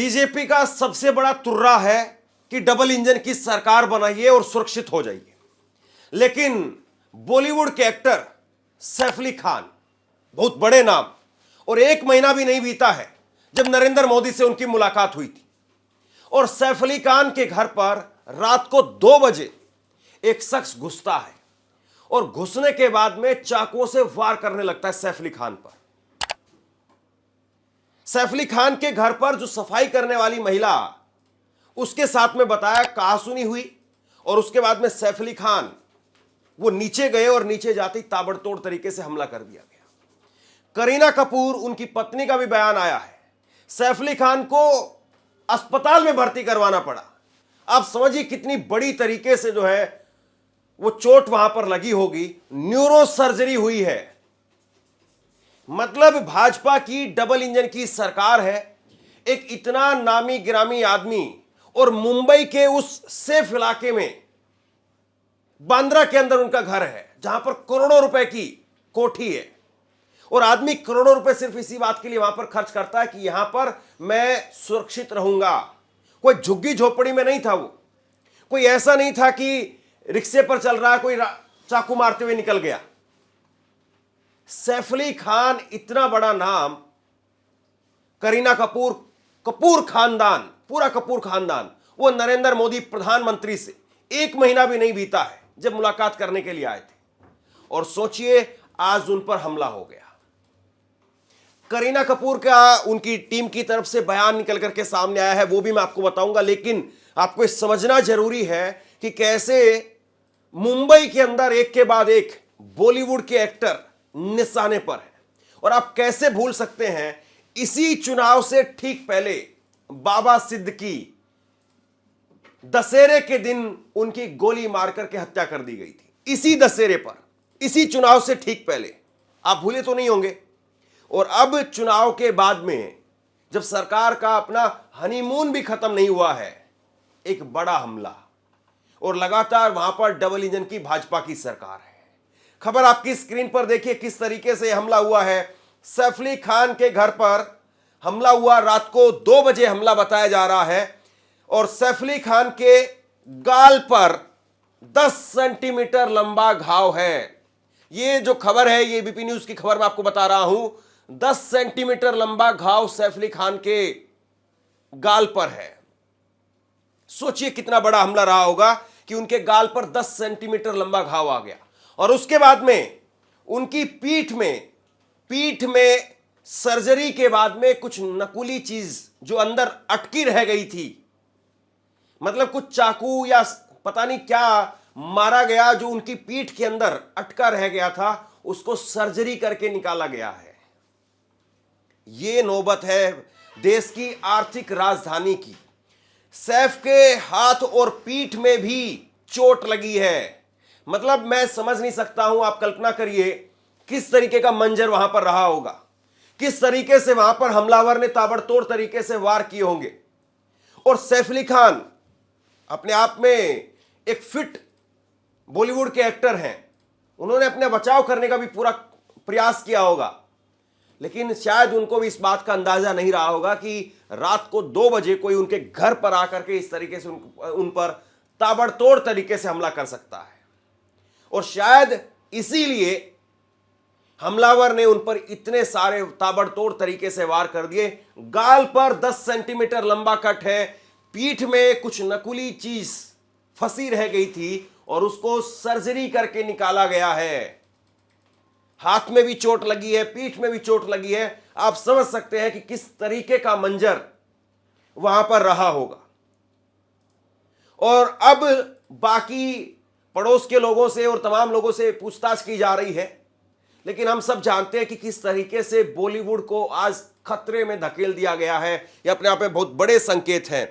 BJP का सबसे बड़ा तुर्रा है कि डबल इंजन की सरकार बनाइए और सुरक्षित हो जाइए। लेकिन बॉलीवुड के एक्टर सैफ अली खान, बहुत बड़े नाम, और 1 महीना भी नहीं बीता है जब नरेंद्र मोदी से उनकी मुलाकात हुई थी और सैफ अली खान के घर पर रात को 2 बजे एक शख्स घुसता है और घुसने के बाद में चाकुओं से वार करने लगता है सैफ अली खान पर। सैफ अली खान के घर पर जो सफाई करने वाली महिला, उसके साथ में बताया कहासुनी हुई और उसके बाद में सैफ अली खान वो नीचे गए और नीचे जाते ही ताबड़तोड़ तरीके से हमला कर दिया गया। करीना कपूर, उनकी पत्नी का भी बयान आया है, सैफ अली खान को अस्पताल में भर्ती करवाना पड़ा। आप समझिए कितनी बड़ी तरीके से जो है वो चोट वहां पर लगी होगी, न्यूरो सर्जरी हुई है। मतलब भाजपा की डबल इंजन की सरकार है। एक इतना नामी गिरामी आदमी और मुंबई के उस सेफ इलाके में, बांद्रा के अंदर उनका घर है जहां पर करोड़ों रुपए की कोठी है और आदमी करोड़ों रुपए सिर्फ इसी बात के लिए वहां पर खर्च करता है कि यहां पर मैं सुरक्षित रहूंगा। कोई झुग्गी झोपड़ी में नहीं था वो, कोई ऐसा नहीं था कि रिक्शे पर चल रहा है, कोई चाकू मारते हुए निकल गया। सैफ अली खान इतना बड़ा नाम, करीना कपूर, कपूर खानदान, पूरा कपूर खानदान, वो नरेंद्र मोदी प्रधानमंत्री से 1 महीना भी नहीं बीता है जब मुलाकात करने के लिए आए थे और सोचिए आज उन पर हमला हो गया। करीना कपूर का उनकी टीम की तरफ से बयान निकल करके सामने आया है, वो भी मैं आपको बताऊंगा। लेकिन आपको समझना जरूरी है कि कैसे मुंबई के अंदर एक के बाद एक बॉलीवुड के एक्टर निशाने पर है। और आप कैसे भूल सकते हैं, इसी चुनाव से ठीक पहले बाबा सिद्दीकी, दशहरे के दिन उनकी गोली मारकर के हत्या कर दी गई थी। इसी दशहरे पर, इसी चुनाव से ठीक पहले, आप भूले तो नहीं होंगे। और अब चुनाव के बाद में जब सरकार का अपना हनीमून भी खत्म नहीं हुआ है, एक बड़ा हमला और लगातार वहां पर डबल इंजन की भाजपा की सरकार है। खबर आपकी स्क्रीन पर देखिए किस तरीके से हमला हुआ है। सैफ अली खान के घर पर हमला हुआ, रात को 2 बजे हमला बताया जा रहा है और सैफ अली खान के गाल पर 10 सेंटीमीटर लंबा घाव है। ये जो खबर है, ये एबीपी न्यूज की खबर मैं आपको बता रहा हूं। 10 सेंटीमीटर लंबा घाव सैफ अली खान के गाल पर है। सोचिए कितना बड़ा हमला रहा होगा कि उनके गाल पर 10 सेंटीमीटर लंबा घाव आ गया और उसके बाद में उनकी पीठ में सर्जरी के बाद में कुछ नकुली चीज जो अंदर अटकी रह गई थी, मतलब कुछ चाकू या पता नहीं क्या मारा गया जो उनकी पीठ के अंदर अटका रह गया था, उसको सर्जरी करके निकाला गया है। यह नौबत है देश की आर्थिक राजधानी की। सैफ के हाथ और पीठ में भी चोट लगी है। मतलब मैं समझ नहीं सकता हूं, आप कल्पना करिए किस तरीके का मंजर वहां पर रहा होगा, किस तरीके से वहां पर हमलावर ने ताबड़तोड़ तरीके से वार किए होंगे। और सैफ अली खान अपने आप में एक फिट बॉलीवुड के एक्टर हैं, उन्होंने अपने बचाव करने का भी पूरा प्रयास किया होगा, लेकिन शायद उनको भी इस बात का अंदाजा नहीं रहा होगा कि रात को 2 बजे कोई उनके घर पर आकर के इस तरीके से उन पर ताबड़तोड़ तरीके से हमला कर सकता है। और शायद इसीलिए हमलावर ने उन पर इतने सारे ताबड़तोड़ तरीके से वार कर दिए। गाल पर 10 सेंटीमीटर लंबा कट है, पीठ में कुछ नकुली चीज फंसी रह गई थी और उसको सर्जरी करके निकाला गया है। हाथ में भी चोट लगी है, पीठ में भी चोट लगी है। आप समझ सकते हैं कि किस तरीके का मंजर वहां पर रहा होगा। और अब बाकी पड़ोस के लोगों से और तमाम लोगों से पूछताछ की जा रही है, लेकिन हम सब जानते हैं कि किस तरीके से बॉलीवुड को आज खतरे में धकेल दिया गया है। यह अपने आप में बहुत बड़े संकेत हैं।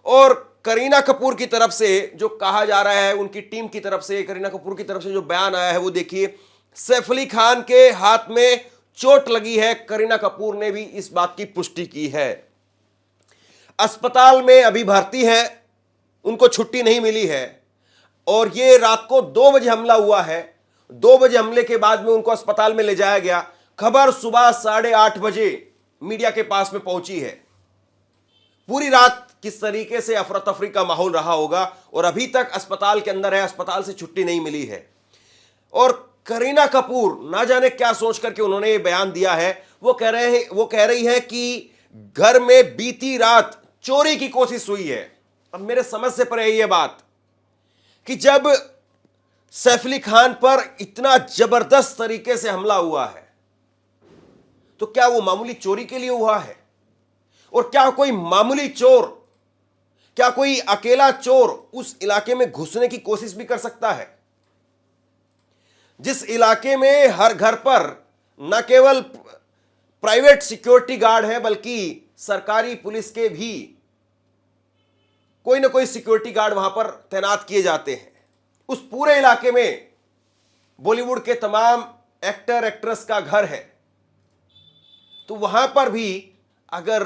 और करीना कपूर की तरफ से जो कहा जा रहा है, उनकी टीम की तरफ से, करीना कपूर की तरफ से जो बयान आया है, वो देखिए। सैफ अली खान के हाथ में चोट लगी है, करीना कपूर ने भी इस बात की पुष्टि की है। अस्पताल में अभी भर्ती है, उनको छुट्टी नहीं मिली है और ये रात को 2 बजे हमला हुआ है। 2 बजे हमले के बाद में उनको अस्पताल में ले जाया गया। खबर सुबह 8:30 बजे मीडिया के पास में पहुंची है। पूरी रात किस तरीके से अफरा तफरी का माहौल रहा होगा, और अभी तक अस्पताल के अंदर है, अस्पताल से छुट्टी नहीं मिली है। और करीना कपूर ना जाने क्या सोच करके उन्होंने ये बयान दिया है। वो कह रही है कि घर में बीती रात चोरी की कोशिश हुई है। अब मेरे समझ से परे ये बात कि जब सैफ अली खान पर इतना जबरदस्त तरीके से हमला हुआ है तो क्या वो मामूली चोरी के लिए हुआ है? और क्या कोई मामूली चोर, क्या कोई अकेला चोर उस इलाके में घुसने की कोशिश भी कर सकता है? जिस इलाके में हर घर पर न केवल प्राइवेट सिक्योरिटी गार्ड है बल्कि सरकारी पुलिस के भी कोई ना कोई सिक्योरिटी गार्ड वहां पर तैनात किए जाते हैं, उस पूरे इलाके में बॉलीवुड के तमाम एक्टर एक्ट्रेस का घर है, तो वहां पर भी अगर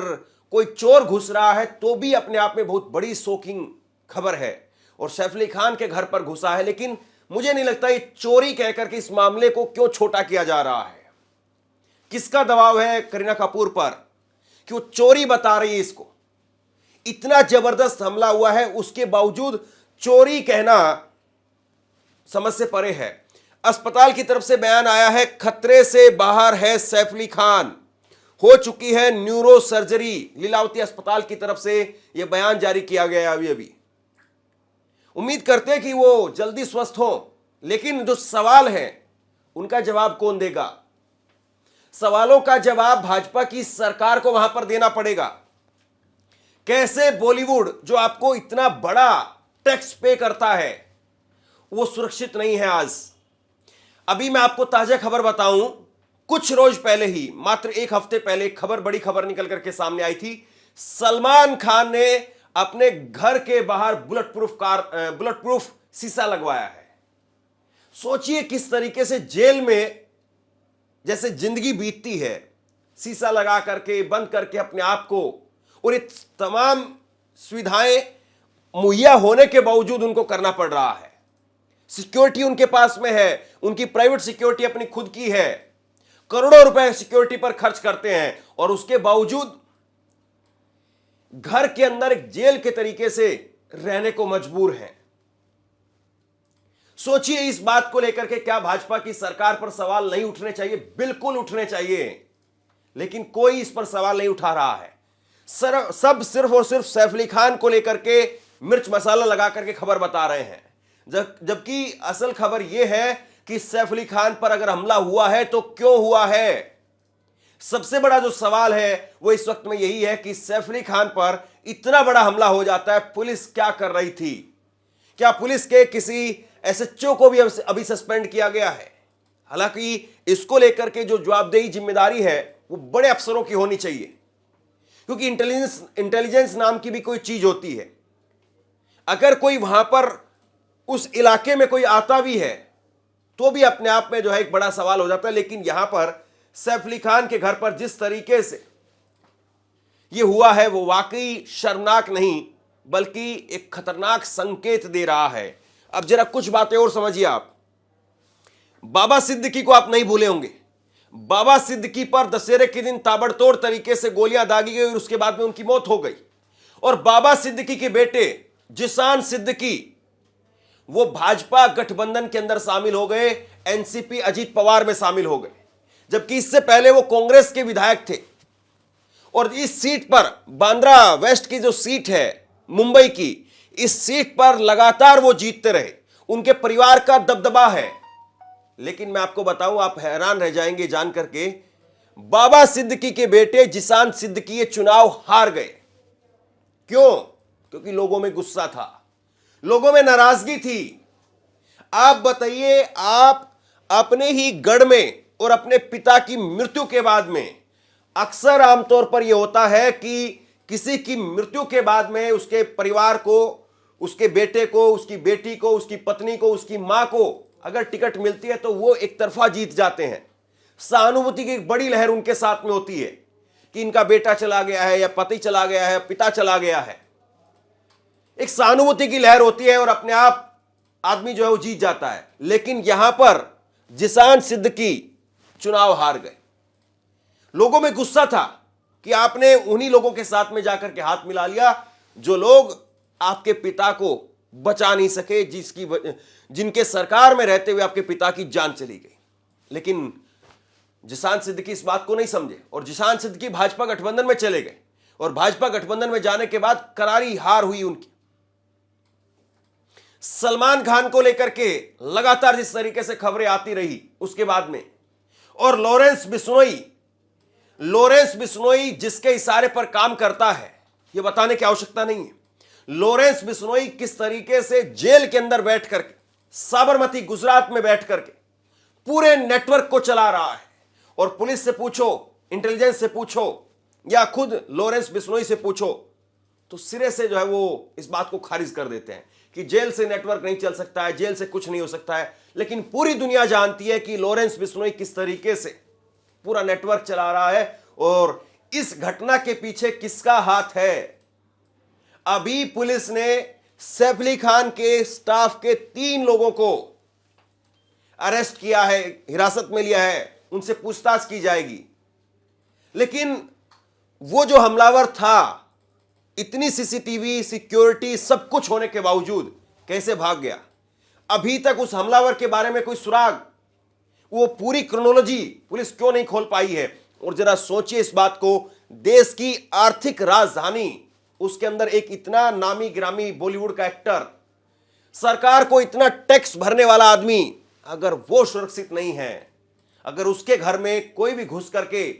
कोई चोर घुस रहा है तो भी अपने आप में बहुत बड़ी शॉकिंग खबर है। और सैफ अली खान के घर पर घुसा है, लेकिन मुझे नहीं लगता ये चोरी कहकर के इस मामले को क्यों छोटा किया जा रहा है। किसका दबाव है करीना कपूर पर कि वो चोरी बता रही है इसको? इतना जबरदस्त हमला हुआ है, उसके बावजूद चोरी कहना समझ से परे है। अस्पताल की तरफ से बयान आया है, खतरे से बाहर है सैफ अली खान, हो चुकी है न्यूरो सर्जरी। लीलावती अस्पताल की तरफ से यह बयान जारी किया गया है अभी। उम्मीद करते हैं कि वो जल्दी स्वस्थ हो, लेकिन जो सवाल है उनका जवाब कौन देगा? सवालों का जवाब भाजपा की सरकार को वहां पर देना पड़ेगा। कैसे बॉलीवुड जो आपको इतना बड़ा टैक्स पे करता है वो सुरक्षित नहीं है आज? अभी मैं आपको ताजा खबर बताऊं, कुछ रोज पहले ही, मात्र एक हफ्ते पहले, एक खबर, बड़ी खबर निकल करके सामने आई थी। सलमान खान ने अपने घर के बाहर बुलेट प्रूफ शीशा लगवाया है। सोचिए किस तरीके से जेल में जैसे जिंदगी बीतती है, शीशा लगा करके, बंद करके अपने आप को, और ये तमाम सुविधाएं मुहैया होने के बावजूद उनको करना पड़ रहा है। सिक्योरिटी उनके पास में है, उनकी प्राइवेट सिक्योरिटी अपनी खुद की है, करोड़ों रुपए सिक्योरिटी पर खर्च करते हैं, और उसके बावजूद घर के अंदर एक जेल के तरीके से रहने को मजबूर हैं। सोचिए इस बात को लेकर के क्या भाजपा की सरकार पर सवाल नहीं उठने चाहिए? बिल्कुल उठने चाहिए, लेकिन कोई इस पर सवाल नहीं उठा रहा है। सब सिर्फ और सिर्फ सैफ अली खान को लेकर के मिर्च मसाला लगा करके खबर बता रहे हैं, जबकि असल खबर यह है कि सैफ अली खान पर अगर हमला हुआ है तो क्यों हुआ है। सबसे बड़ा जो सवाल है वो इस वक्त में यही है कि सैफ अली खान पर इतना बड़ा हमला हो जाता है, पुलिस क्या कर रही थी? क्या पुलिस के किसी एसएचओ को भी अभी सस्पेंड किया गया है? हालांकि इसको लेकर के जो जवाबदेही जिम्मेदारी है वो बड़े अफसरों की होनी चाहिए, क्योंकि इंटेलिजेंस नाम की भी कोई चीज होती है। अगर कोई वहां पर उस इलाके में कोई आता भी है तो भी अपने आप में जो है एक बड़ा सवाल हो जाता है। लेकिन यहां पर सैफ अली खान के घर पर जिस तरीके से यह हुआ है वो वाकई शर्मनाक नहीं बल्कि एक खतरनाक संकेत दे रहा है। अब जरा कुछ बातें और समझिए आप। बाबा सिद्दीकी को आप नहीं भूले होंगे। बाबा सिद्दीकी पर दशहरे के दिन ताबड़तोड़ तरीके से गोलियां दागी गई और उसके बाद में उनकी मौत हो गई। और बाबा सिद्दीकी के बेटे जिशान सिद्दीकी वो भाजपा गठबंधन के अंदर शामिल हो गए, एनसीपी अजीत पवार में शामिल हो गए, जबकि इससे पहले वो कांग्रेस के विधायक थे। और इस सीट पर, बांद्रा वेस्ट की जो सीट है मुंबई की, इस सीट पर लगातार वो जीतते रहे। उनके परिवार का दबदबा है। लेकिन मैं आपको बताऊं, आप हैरान रह जाएंगे जान करके, बाबा सिद्दीकी के बेटे जिशान सिद्दीकी ये चुनाव हार गए। क्यों? क्योंकि लोगों में गुस्सा था, लोगों में नाराजगी थी। आप बताइए, आप अपने ही गढ़ में और अपने पिता की मृत्यु के बाद में, अक्सर आमतौर पर यह होता है कि किसी की मृत्यु के बाद में उसके परिवार को, उसके बेटे को, उसकी बेटी को, उसकी पत्नी को, उसकी मां को अगर टिकट मिलती है तो वो एक तरफा जीत जाते हैं। सहानुभूति की एक बड़ी लहर उनके साथ में होती है कि इनका बेटा चला गया है, या पति चला गया है, पिता चला गया है। एक सहानुभूति की लहर होती है और अपने आप आदमी जो है वो जीत जाता है। लेकिन यहां पर जिशान सिद्दीकी चुनाव हार गए। लोगों में गुस्सा था, कि आपने उन्हीं लोगों के साथ में जाकर के हाथ मिला लिया जो लोग आपके पिता को बचा नहीं सके, जिनके सरकार में रहते हुए आपके पिता की जान चली गई। लेकिन जिशान सिद्दीकी इस बात को नहीं समझे और जिशान सिद्दीकी भाजपा गठबंधन में चले गए और भाजपा गठबंधन में जाने के बाद करारी हार हुई उनकी। सलमान खान को लेकर के लगातार जिस तरीके से खबरें आती रही उसके बाद में, और लॉरेंस बिश्नोई जिसके इशारे पर काम करता है यह बताने की आवश्यकता नहीं है। लॉरेंस बिश्नोई किस तरीके से जेल के अंदर बैठ करके, साबरमती गुजरात में बैठ करके पूरे नेटवर्क को चला रहा है। और पुलिस से पूछो, इंटेलिजेंस से पूछो या खुद लॉरेंस बिश्नोई से पूछो तो सिरे से जो है वो इस बात को खारिज कर देते हैं कि जेल से नेटवर्क नहीं चल सकता है, जेल से कुछ नहीं हो सकता है। लेकिन पूरी दुनिया जानती है कि लॉरेंस बिश्नोई किस तरीके से पूरा नेटवर्क चला रहा है और इस घटना के पीछे किसका हाथ है। अभी पुलिस ने सैफ अली खान के स्टाफ के 3 लोगों को अरेस्ट किया है, हिरासत में लिया है, उनसे पूछताछ की जाएगी। लेकिन वो जो हमलावर था, इतनी सीसीटीवी, सिक्योरिटी, सब कुछ होने के बावजूद कैसे भाग गया? अभी तक उस हमलावर के बारे में कोई सुराग, वो पूरी क्रोनोलॉजी पुलिस क्यों नहीं खोल पाई है? और जरा सोचिए इस बात को, देश की आर्थिक राजधानी, उसके अंदर एक इतना नामी गिरामी बॉलीवुड का एक्टर, सरकार को इतना टैक्स भरने वाला आदमी, अगर वो सुरक्षित नहीं है, अगर उसके घर में कोई भी घुस करके,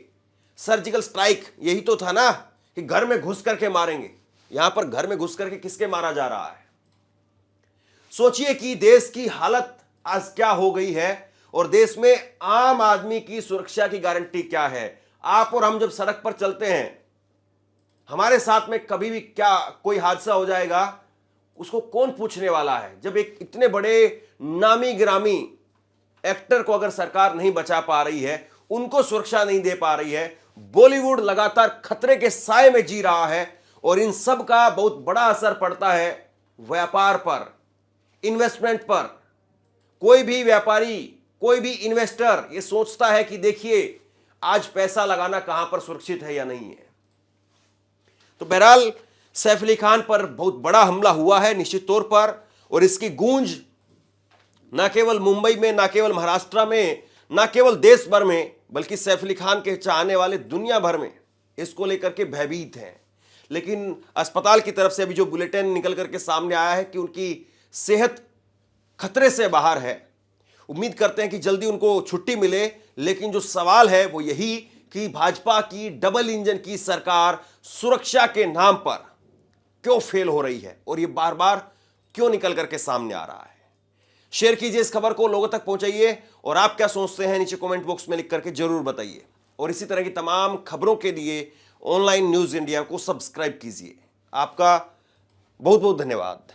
सर्जिकल स्ट्राइक यही तो था ना कि घर में घुस करके मारेंगे, यहां पर घर में घुस करके किसके मारा जा रहा है? सोचिए कि देश की हालत आज क्या हो गई है और देश में आम आदमी की सुरक्षा की गारंटी क्या है। आप और हम जब सड़क पर चलते हैं, हमारे साथ में कभी भी क्या कोई हादसा हो जाएगा, उसको कौन पूछने वाला है? जब एक इतने बड़े नामी गिरामी एक्टर को अगर सरकार नहीं बचा पा रही है, उनको सुरक्षा नहीं दे पा रही है, बॉलीवुड लगातार खतरे के साए में जी रहा है और इन सब का बहुत बड़ा असर पड़ता है व्यापार पर, इन्वेस्टमेंट पर। कोई भी व्यापारी, कोई भी इन्वेस्टर ये सोचता है कि देखिए आज पैसा लगाना कहां पर सुरक्षित है या नहीं है। तो बहरहाल सैफ अली खान पर बहुत बड़ा हमला हुआ है निश्चित तौर पर, और इसकी गूंज न केवल मुंबई में, न केवल महाराष्ट्र में, न केवल देश भर में, बल्कि सैफ अली खान के चाहने वाले दुनिया भर में इसको लेकर के भयभीत हैं। लेकिन अस्पताल की तरफ से अभी जो बुलेटिन निकल करके सामने आया है कि उनकी सेहत खतरे से बाहर है। उम्मीद करते हैं कि जल्दी उनको छुट्टी मिले। लेकिन जो सवाल है वो यही कि भाजपा की डबल इंजन की सरकार सुरक्षा के नाम पर क्यों फेल हो रही है और ये बार बार क्यों निकल करके सामने आ रहा है। शेयर कीजिए इस खबर को, लोगों तक पहुंचाइए, और आप क्या सोचते हैं नीचे कमेंट बॉक्स में लिख करके जरूर बताइए। और इसी तरह की तमाम खबरों के लिए ऑनलाइन न्यूज़ इंडिया को सब्सक्राइब कीजिए। आपका बहुत बहुत धन्यवाद।